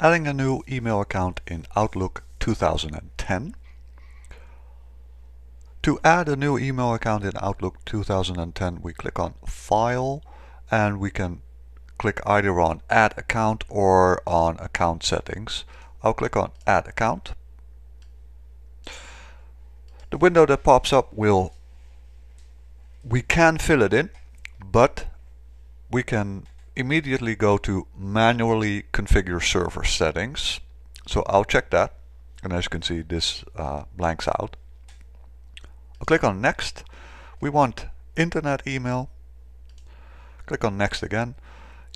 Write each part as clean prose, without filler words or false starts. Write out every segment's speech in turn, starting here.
Adding a new email account in Outlook 2010. To add a new email account in Outlook 2010, we click on File, and we can click either on Add Account or on Account Settings. I'll click on Add Account. The window that pops up we can fill it in, but we can immediately go to Manually Configure Server Settings. So I'll check that, and as you can see, this blanks out. I'll click on Next. We want Internet email. Click on Next again.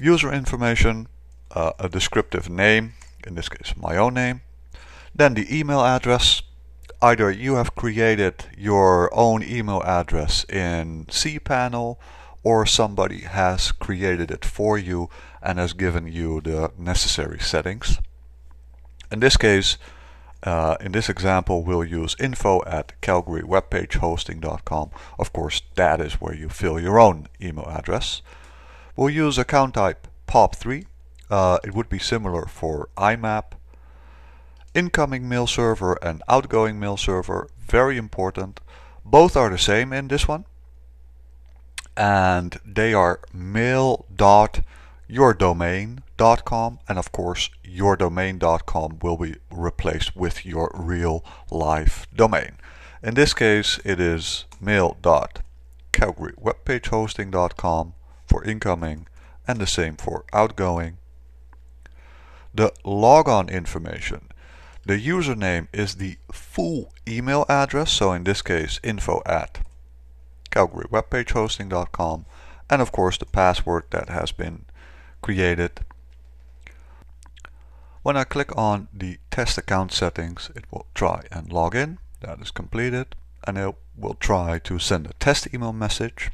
User information, a descriptive name, in this case my own name. Then the email address. Either you have created your own email address in cPanel, or somebody has created it for you and has given you the necessary settings. In this case, in this example, we'll use info@calgarywebpagehosting.com. Of course, that is where you fill your own email address. We'll use account type POP3. It would be similar for IMAP. Incoming mail server and outgoing mail server, very important. Both are the same in this one, and they are mail.yourdomain.com, and of course yourdomain.com will be replaced with your real live domain. In this case it is mail.calgarywebpagehosting.com for incoming and the same for outgoing. The logon information. The username is the full email address, so in this case info@calgarywebpagehosting.com, and of course the password that has been created. When I click on the test account settings, it will try and log in. That is completed, and it will try to send a test email message.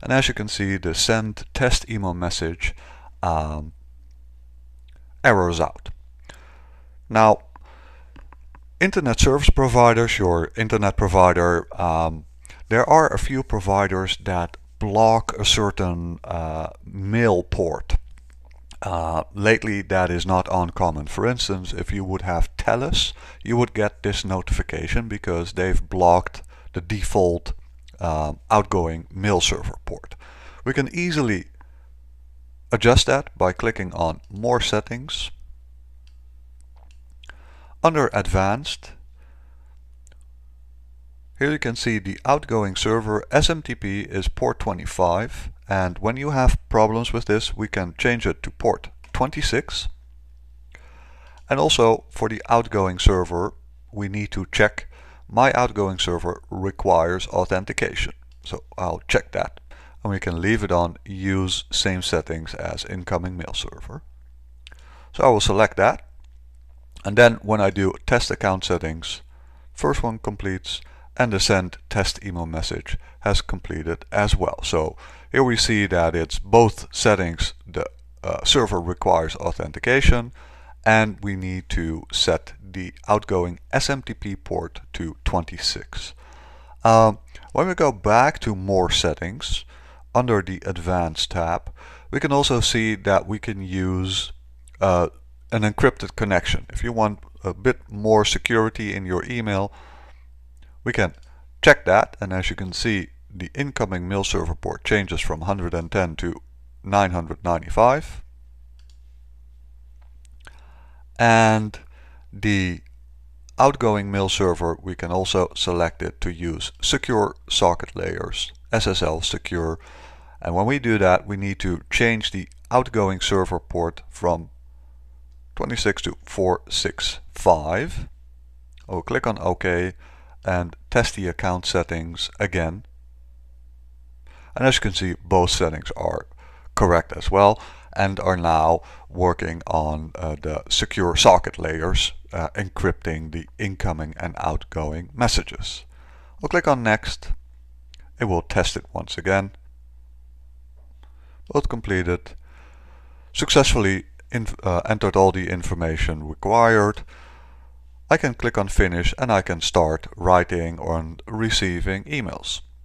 And as you can see, the send test email message errors out. Now, internet service providers, your internet provider, there are a few providers that block a certain mail port. Lately that is not uncommon. For instance, if you would have TELUS, you would get this notification because they've blocked the default outgoing mail server port. We can easily adjust that by clicking on More Settings. Under Advanced, here you can see the outgoing server SMTP is port 25, and when you have problems with this, we can change it to port 26. And also for the outgoing server, we need to check my outgoing server requires authentication. So I'll check that. And we can leave it on use same settings as incoming mail server. So I will select that, and then when I do test account settings, first one completes, and the send test email message has completed as well. So here we see that it's both settings. The server requires authentication, and we need to set the outgoing SMTP port to 26. When we go back to More Settings, under the Advanced tab, we can also see that we can use an encrypted connection. If you want a bit more security in your email, we can check that, and as you can see, the incoming mail server port changes from 110 to 995, and the outgoing mail server, we can also select it to use secure socket layers, SSL secure. And when we do that, we need to change the outgoing server port from 26 to 465. I'll click on OK and test the account settings again. And as you can see, both settings are correct as well, and are now working on the secure socket layers, encrypting the incoming and outgoing messages. I'll click on Next. It will test it once again. Both completed. Successfully entered all the information required. I can click on Finish, and I can start writing or receiving emails.